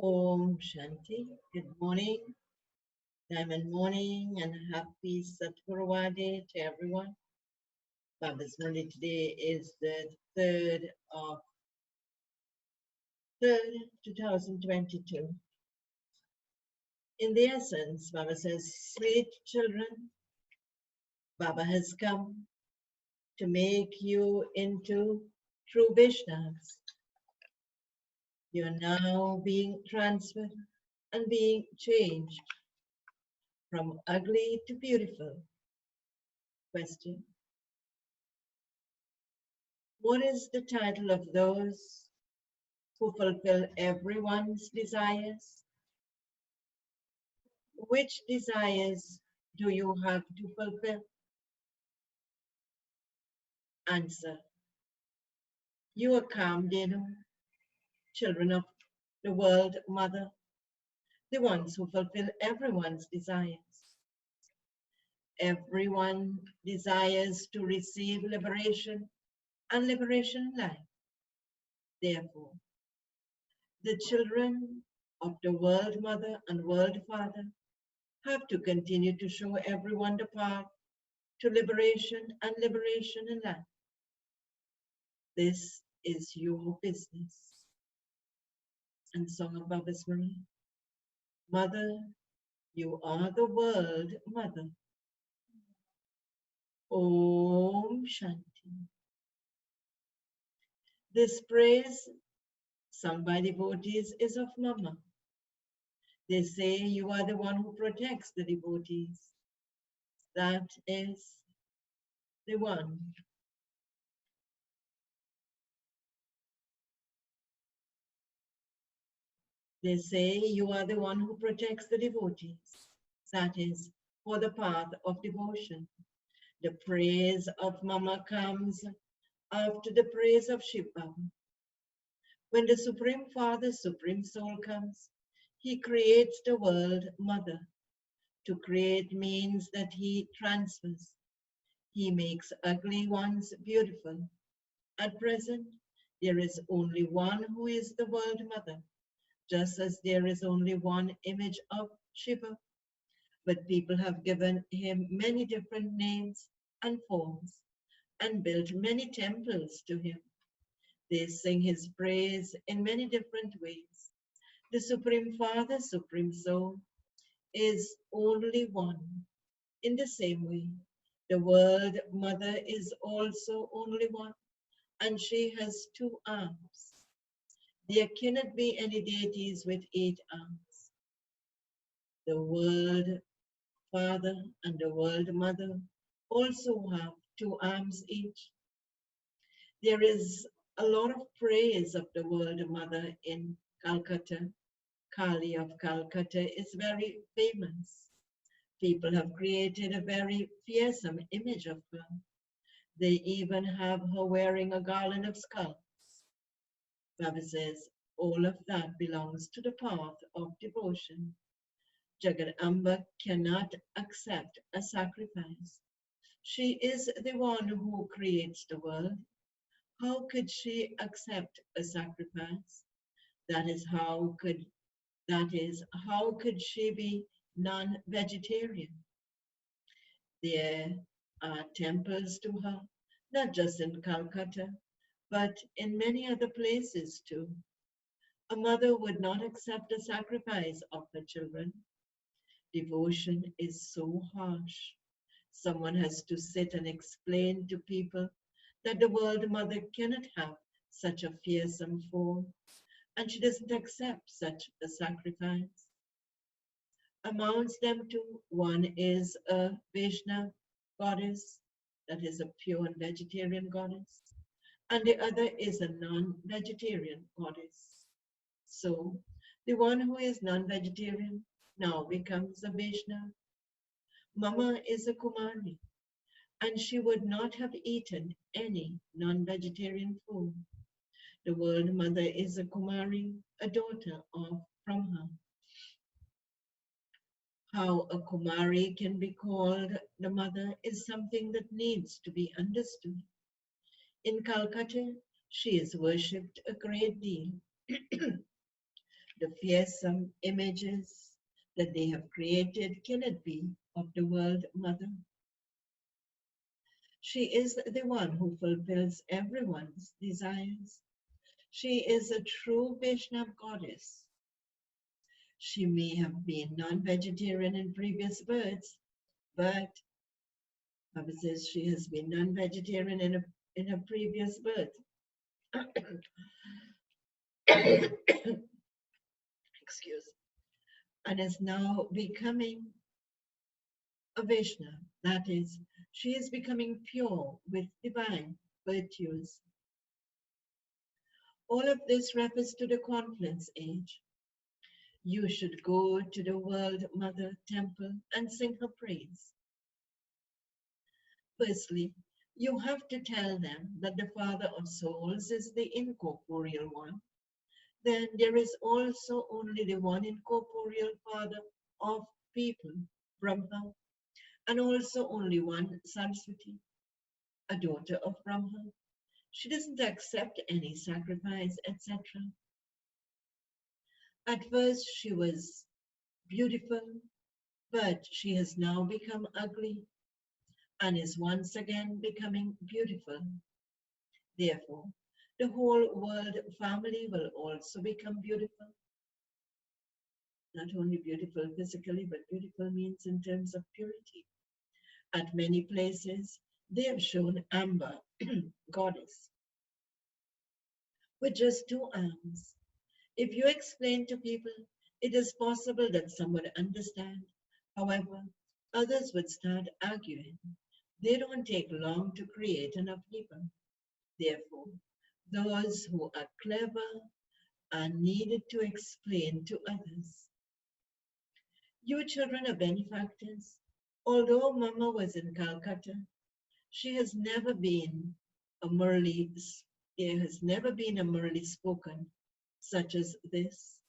Om Shanti. Good morning, Diamond morning, and happy Satguruvade to everyone. Baba's Murli today is the 3rd, 2022. In the essence, Baba says, sweet children, Baba has come to make you into true Vaishnavas. You're now being transferred and being changed from ugly to beautiful. Question: what is the title of those who fulfill everyone's desires? Which desires do you have to fulfill? Answer: you are Kamdenu, children of the world mother, the ones who fulfill everyone's desires. Everyone desires to receive liberation and liberation in life. Therefore, the children of the world mother and world father have to continue to show everyone the path to liberation and liberation in life. This is your business. And Song of Baba's Murli. Mother, you are the world mother. Om Shanti. This praise sung by devotees is of Mama. They say you are the one who protects the devotees. That is the one. They say you are the one who protects the devotees. That is for the path of devotion. The praise of Mama comes after the praise of Shiv Baba. When the Supreme Father, Supreme Soul comes, he creates the world mother. To create means that he transfers. He makes ugly ones beautiful. At present, there is only one who is the world mother, just as there is only one image of Shiva. But people have given him many different names and forms and built many temples to him. They sing his praise in many different ways. The Supreme Father, Supreme Soul, is only one. In the same way, the world mother is also only one, and she has 2 arms. There cannot be any deities with 8 arms. The world father and the world mother also have 2 arms each. There is a lot of praise of the world mother in Calcutta. Kali of Calcutta is very famous. People have created a very fearsome image of her. They even have her wearing a garland of skulls. Baba says all of that belongs to the path of devotion. Jagadamba cannot accept a sacrifice. She is the one who creates the world. How could she accept a sacrifice? That is how could she be non-vegetarian? There are temples to her, not just in Calcutta, but in many other places too. A mother would not accept a sacrifice of her children. Devotion is so harsh. Someone has to sit and explain to people that the world mother cannot have such a fearsome form, and she doesn't accept such a sacrifice. Amongst them two, one is a Vaishnava goddess, that is a pure and vegetarian goddess, and the other is a non-vegetarian goddess. So the one who is non-vegetarian now becomes a Vaishnava. Mama is a Kumari, and she would not have eaten any non-vegetarian food. The world mother is a Kumari, a daughter of Brahma. How a Kumari can be called the mother is something that needs to be understood. In Calcutta, she is worshipped a great deal. The The fearsome images that they have created cannot be of the world mother. She is the one who fulfills everyone's desires. She is a true Vaishnava goddess. She may have been non-vegetarian in previous births, but Baba says she has been non-vegetarian in her previous birth. Excuse. And is now becoming a Vaishnava. That is, she is becoming pure with divine virtues. All of this refers to the confluence age. You should go to the World Mother Temple and sing her praise. Firstly, you have to tell them that the Father of Souls is the incorporeal one. Then there is also only the one incorporeal Father of people, Brahma, and also only one Saraswati, a daughter of Brahma. She doesn't accept any sacrifice, etc. At first she was beautiful, but she has now become ugly and is once again becoming beautiful. Therefore, the whole world family will also become beautiful. Not only beautiful physically, but beautiful means in terms of purity. At many places, they have shown Amba, goddess, with just two arms. If you explain to people, it is possible that some would understand. However, others would start arguing. They don't take long to create enough people. Therefore, those who are clever are needed to explain to others. You children are benefactors. Although Mama was in Calcutta, she has never been a Murli, there has never been a Murli spoken such as this.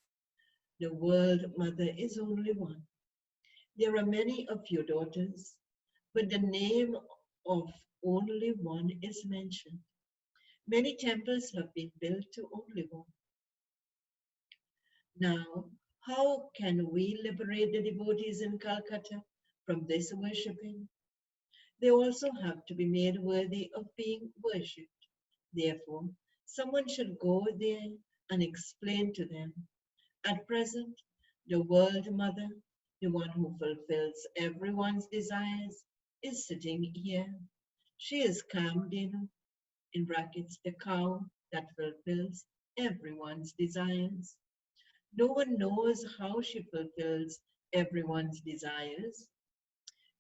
The world mother is only one. There are many of your daughters, but the name of only one is mentioned. Many temples have been built to only one. Now, how can we liberate the devotees in Calcutta from this worshipping? They also have to be made worthy of being worshipped. Therefore, someone should go there and explain to them. At present, the World Mother, the one who fulfills everyone's desires, is sitting here. She is Kamdenu, in brackets, the cow that fulfills everyone's desires. No one knows how she fulfills everyone's desires.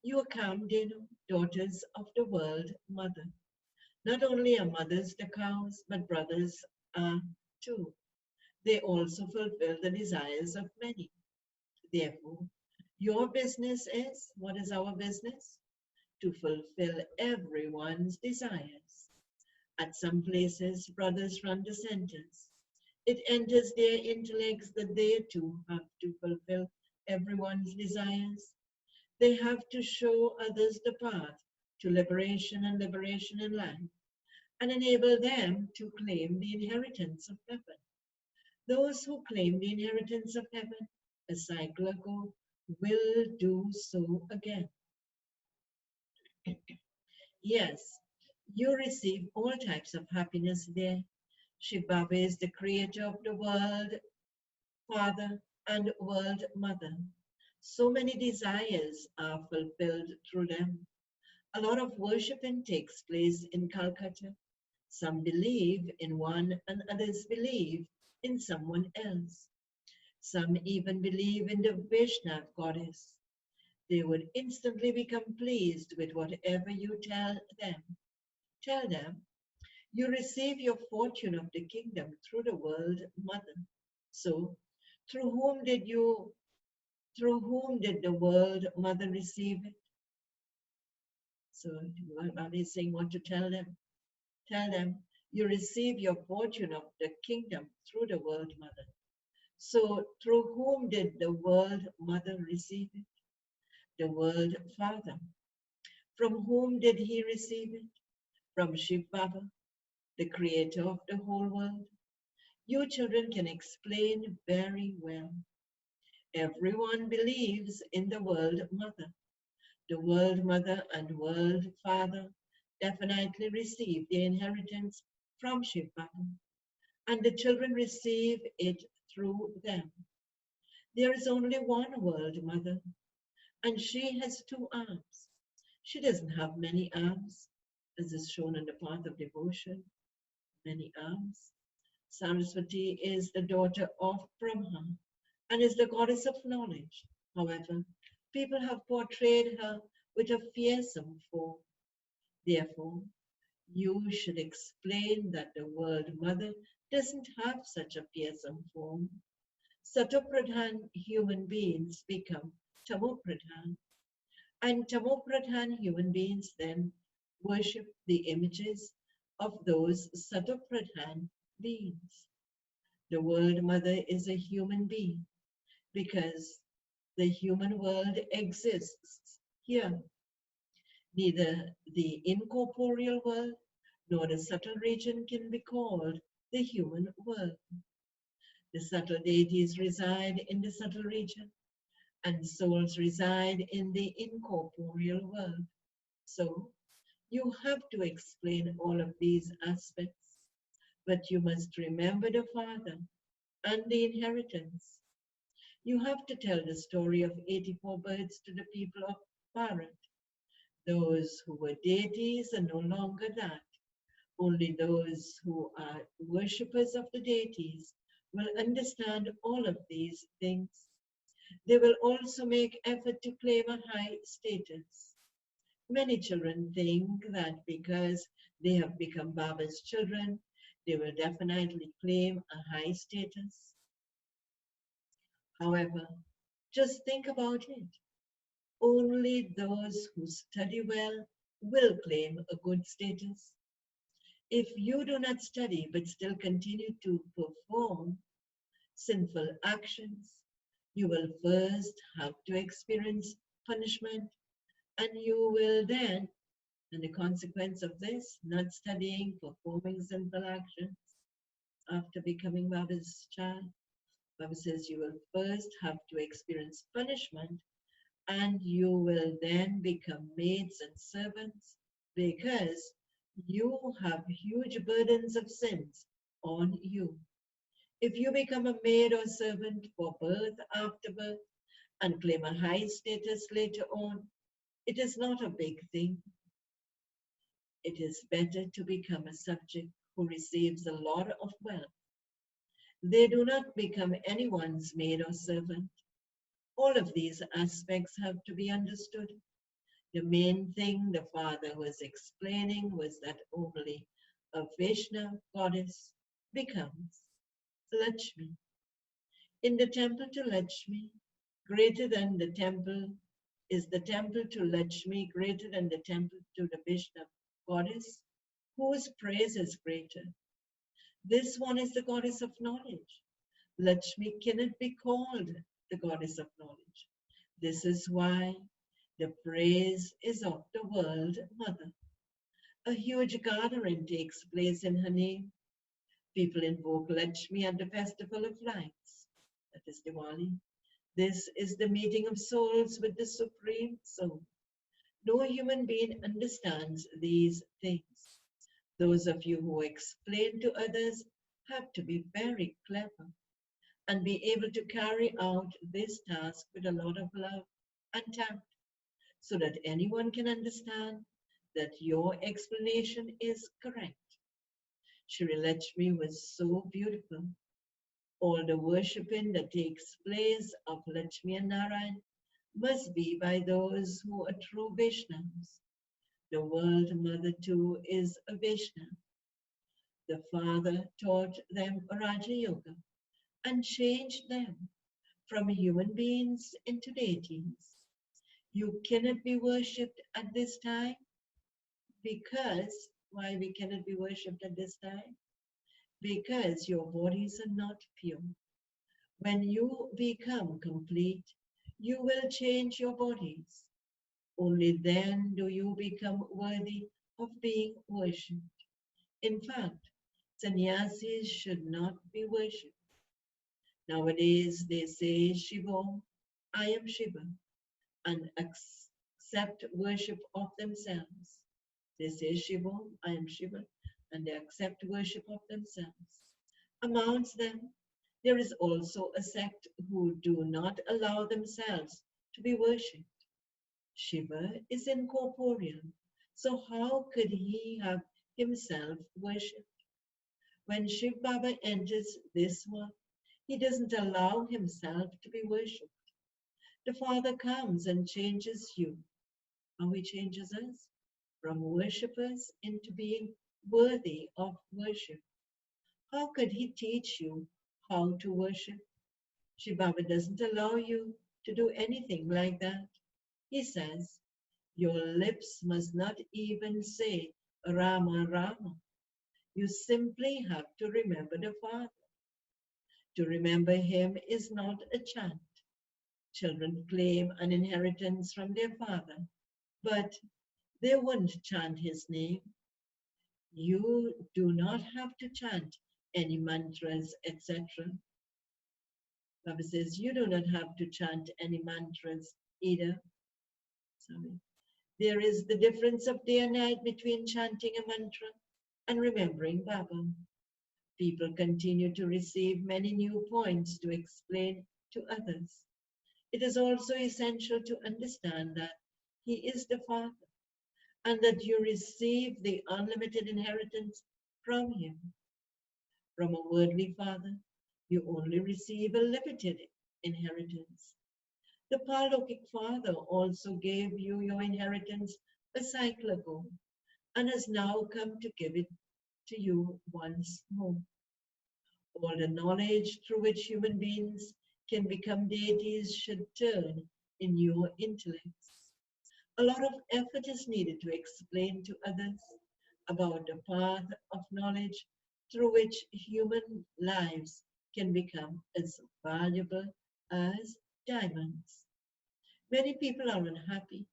You are Kamdenu, daughters of the World Mother. Not only are mothers the cows, but brothers are too. They also fulfill the desires of many. Therefore, your business is, what is our business? To fulfill everyone's desires. At some places, brothers run the centers. It enters their intellects that they too have to fulfill everyone's desires. They have to show others the path to liberation and liberation in life, and enable them to claim the inheritance of heaven. Those who claim the inheritance of heaven a cycle ago will do so again. Yes, you receive all types of happiness there. Shiv Baba is the creator of the world, Father and World Mother. So many desires are fulfilled through them. A lot of worshiping takes place in Calcutta. Some believe in one and others believe in someone else. Some even believe in the Vaishnava goddess. They would instantly become pleased with whatever you tell them. Tell them, you receive your fortune of the kingdom through the World Mother. So, through whom did the World Mother receive it? So, Baba is saying what to tell them. Tell them, you receive your fortune of the kingdom through the World Mother. So, through whom did the World Mother receive it? The World Father. From whom did he receive it? From Shiv Baba, the creator of the whole world. You children can explain very well. Everyone believes in the world mother. The world mother and world father definitely receive the inheritance from Shiva, and the children receive it through them. There is only one world mother, and she has two arms. She doesn't have many arms, as is shown in the path of devotion, many arms. Saraswati is the daughter of Brahma and is the goddess of knowledge. However, people have portrayed her with a fearsome form. Therefore, you should explain that the world mother doesn't have such a fearsome form. Satopradhan human beings become Tamopradhan, and Tamopradhan human beings then worship the images of those Satopradhan beings. The world mother is a human being because the human world exists here. Neither the incorporeal world nor the subtle region can be called the human world. The subtle deities reside in the subtle region, and souls reside in the incorporeal world. So, you have to explain all of these aspects, but you must remember the Father and the inheritance. You have to tell the story of 84 birds to the people of Bharat. Those who were deities are no longer that. Only those who are worshippers of the deities will understand all of these things. They will also make effort to claim a high status. Many children think that because they have become Baba's children, they will definitely claim a high status. However, just think about it. Only those who study well will claim a good status. If you do not study but still continue to perform sinful actions, you will first have to experience punishment, and you will then, and the consequence of this, not studying, performing sinful actions after becoming Baba's child, Baba says you will first have to experience punishment, and you will then become maids and servants because you have huge burdens of sins on you. If you become a maid or servant for birth after birth and claim a high status later on, it is not a big thing. It is better to become a subject who receives a lot of wealth. They do not become anyone's maid or servant. All of these aspects have to be understood. The main thing the father was explaining was that only a Vaishnava goddess becomes Lakshmi. In the temple to Lakshmi, greater than the temple is the temple to Lakshmi, greater than the temple to the Vaishnava goddess, whose praise is greater. This one is the goddess of knowledge. Lakshmi cannot be called the goddess of knowledge. This is why the praise is of the world mother. A huge gathering takes place in her name. People invoke Lakshmi at the festival of lights, that is Diwali. This is the meeting of souls with the Supreme Soul. No human being understands these things. Those of you who explain to others have to be very clever and be able to carry out this task with a lot of love and tact so that anyone can understand that your explanation is correct. Shri Lakshmi was so beautiful. All the worshipping that takes place of Lakshmi and Narayan must be by those who are true Vaishnavas. The world mother too is a Vaishnava. The father taught them Raja Yoga and changed them from human beings into deities. You cannot be worshipped at this time because, why we cannot be worshipped at this time? Because your bodies are not pure. When you become complete, you will change your bodies. Only then do you become worthy of being worshipped. In fact, Sannyasis should not be worshipped. Nowadays they say Shiva, I am Shiva, and accept worship of themselves. They say Shiva, I am Shiva, and they accept worship of themselves. Amongst them, there is also a sect who do not allow themselves to be worshipped. Shiva is incorporeal, so how could he have himself worshipped? When Shiv Baba enters this world, he doesn't allow himself to be worshipped. The Father comes and changes you, how he changes us from worshippers into being worthy of worship. How could he teach you how to worship? Shiv Baba doesn't allow you to do anything like that. He says, your lips must not even say Rama Rama. You simply have to remember the Father. To remember him is not a chant. Children claim an inheritance from their father, but they won't chant his name. You do not have to chant any mantras, etc. Baba says you do not have to chant any mantras either. Sorry. There is the difference of day and night between chanting a mantra and remembering Baba. People continue to receive many new points to explain to others. It is also essential to understand that He is the Father and that you receive the unlimited inheritance from Him. From a worldly father, you only receive a limited inheritance. The Paralokic Father also gave you your inheritance a cycle ago and has now come to give it to you once more. All the knowledge through which human beings can become deities should turn in your intellects. A lot of effort is needed to explain to others about the path of knowledge through which human lives can become as valuable as diamonds. Many people are unhappy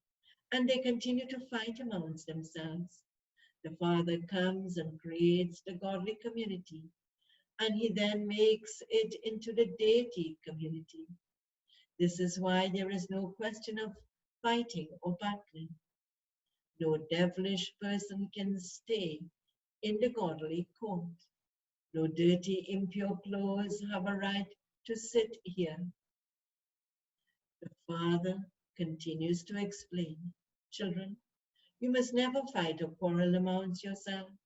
and they continue to fight amongst themselves. The Father comes and creates the godly community, and he then makes it into the deity community. This is why there is no question of fighting or battling. No devilish person can stay in the godly court. No dirty, impure clothes have a right to sit here. The Father continues to explain, children, you must never fight or quarrel amongst yourselves.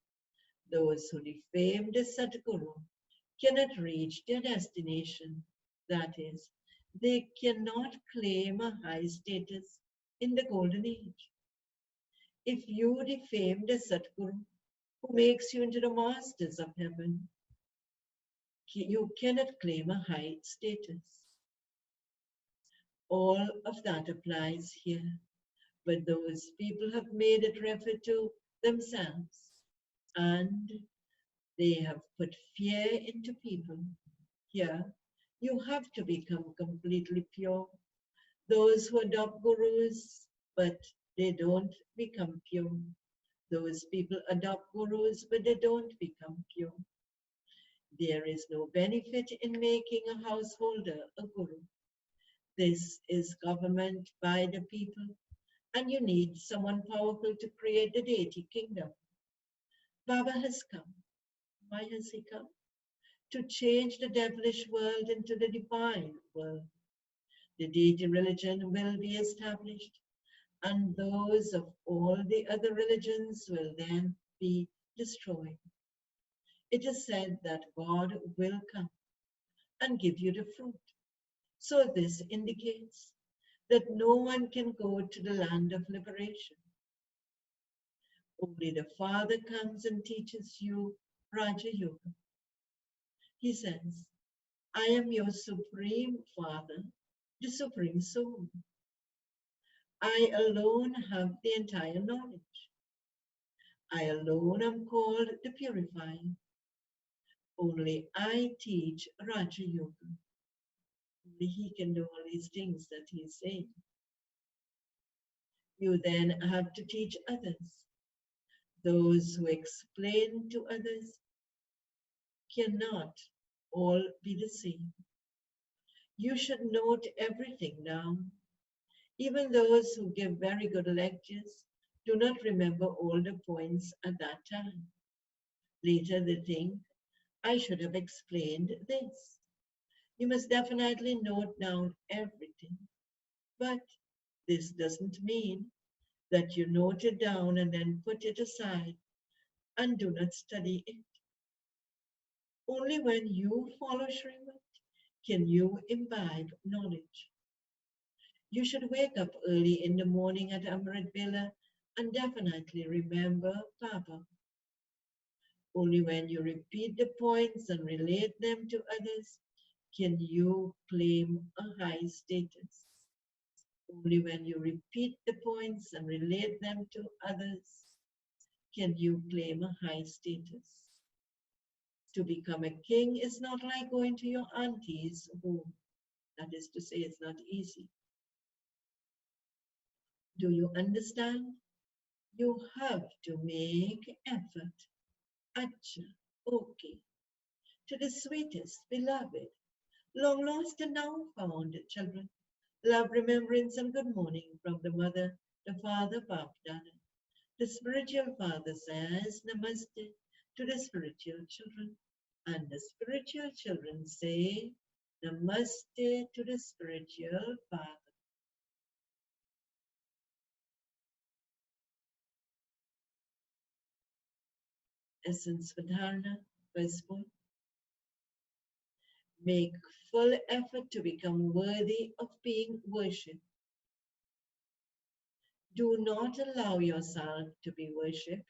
Those who defame the Sadguru cannot reach their destination. That is, they cannot claim a high status in the golden age. If you defame the Sadguru, who makes you into the masters of heaven, you cannot claim a high status. All of that applies here, but those people have made it refer to themselves, and they have put fear into people. Here, you have to become completely pure. Those who adopt gurus, but they don't become pure. Those people adopt gurus, but they don't become pure. There is no benefit in making a householder a guru. This is government by the people, and you need someone powerful to create the deity kingdom. Baba has come. Why has he come? To change the devilish world into the divine world. The deity religion will be established, and those of all the other religions will then be destroyed. It is said that God will come and give you the fruit. So this indicates that no one can go to the land of liberation. Only the Father comes and teaches you Raja Yoga. He says, I am your Supreme Father, the Supreme Soul. I alone have the entire knowledge. I alone am called the Purifier. Only I teach Raja Yoga. Only he can do all these things that he is saying. You then have to teach others. Those who explain to others cannot all be the same. You should note everything down. Even those who give very good lectures do not remember all the points at that time. Later they think, I should have explained this. You must definitely note down everything. But this doesn't mean that you note it down and then put it aside and do not study it. Only when you follow Srimad can you imbibe knowledge. You should wake up early in the morning at Amrit Vela and definitely remember Papa. Only when you repeat the points and relate them to others can you claim a high status. Only when you repeat the points and relate them to others can you claim a high status. To become a king is not like going to your auntie's home. That is to say, it's not easy. Do you understand? You have to make effort. Acha, okay. To the sweetest, beloved, long lost and now found children. Love, remembrance, and good morning from the mother, the father, Bapdana. The spiritual father says namaste to the spiritual children. And the spiritual children say namaste to the spiritual father. Essence Vidharana, verse 4. Make full effort to become worthy of being worshipped. Do not allow yourself to be worshipped.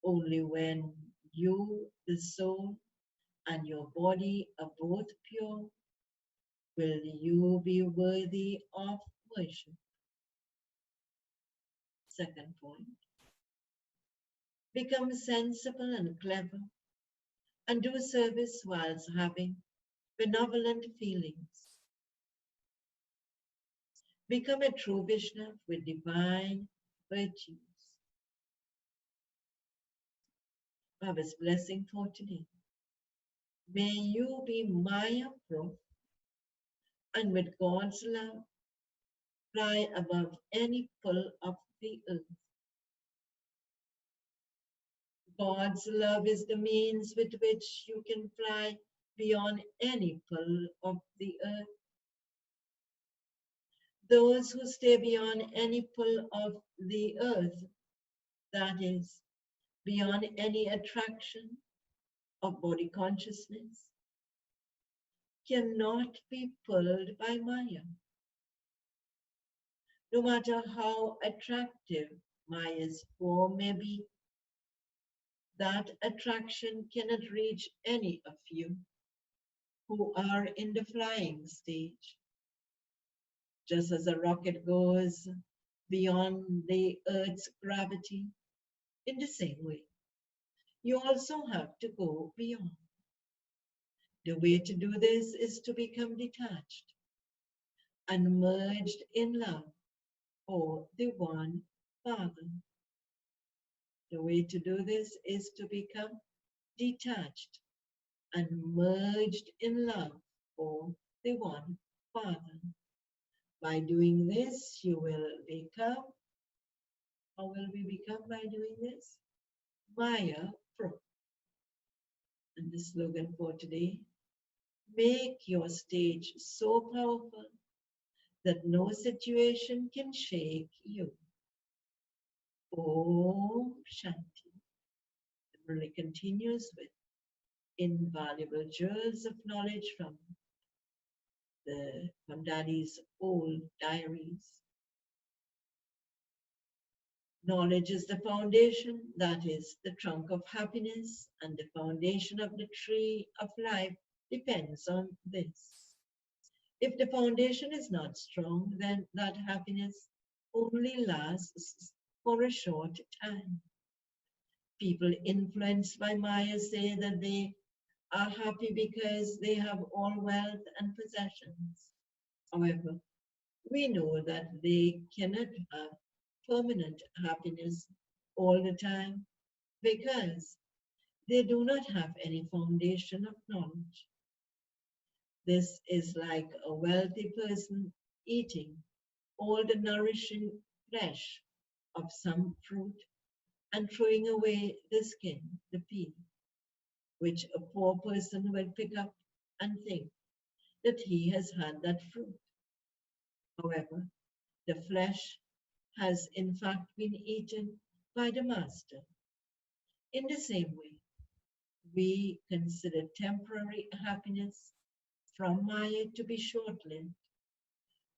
Only when you, the soul, and your body are both pure, will you be worthy of worship. Second point. Become sensible and clever, and do service whilst having benevolent feelings. Become a true Vaishnava with divine virtues. Baba's blessing for today. May you be Maya-proof and with God's love fly above any pull of the earth. God's love is the means with which you can fly beyond any pull of the earth. Those who stay beyond any pull of the earth, that is, beyond any attraction of body consciousness, cannot be pulled by Maya. No matter how attractive Maya's form may be, that attraction cannot reach any of you who are in the flying stage. Just as a rocket goes beyond the Earth's gravity, in the same way, you also have to go beyond. The way to do this is to become detached and merged in love for the one Father. The way to do this is to become detached and merged in love for the one Father. By doing this, you will become, how will we become by doing this? Maya Pro. And the slogan for today, make your stage so powerful that no situation can shake you. Om Shanti. Murli continues with invaluable jewels of knowledge from Daddy's old diaries. Knowledge is the foundation, that is the trunk of happiness, and the foundation of the tree of life depends on this. If the foundation is not strong, then that happiness only lasts for a short time. People influenced by Maya say that they are happy because they have all wealth and possessions. However, we know that they cannot have permanent happiness all the time because they do not have any foundation of knowledge. This is like a wealthy person eating all the nourishing flesh of some fruit and throwing away the skin, the peel, which a poor person will pick up and think that he has had that fruit. However, the flesh has in fact been eaten by the master. In the same way, we consider temporary happiness from Maya to be short-lived.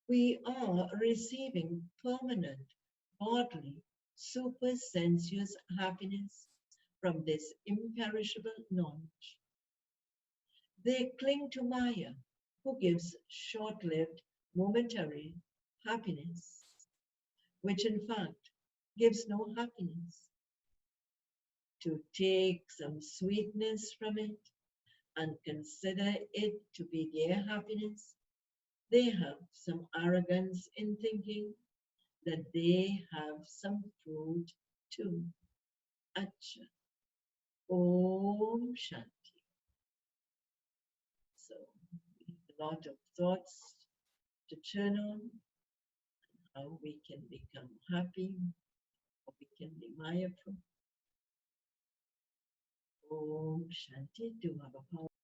We are receiving permanent, bodily, supersensuous happiness from this imperishable knowledge. They cling to Maya, who gives short-lived, momentary happiness, which in fact gives no happiness. To take some sweetness from it and consider it to be their happiness, they have some arrogance in thinking that they have some fruit too. Acha. Om Shanti. So, we have a lot of thoughts to turn on, how we can become happy, how we can be Maya. Om Shanti. Do have a power.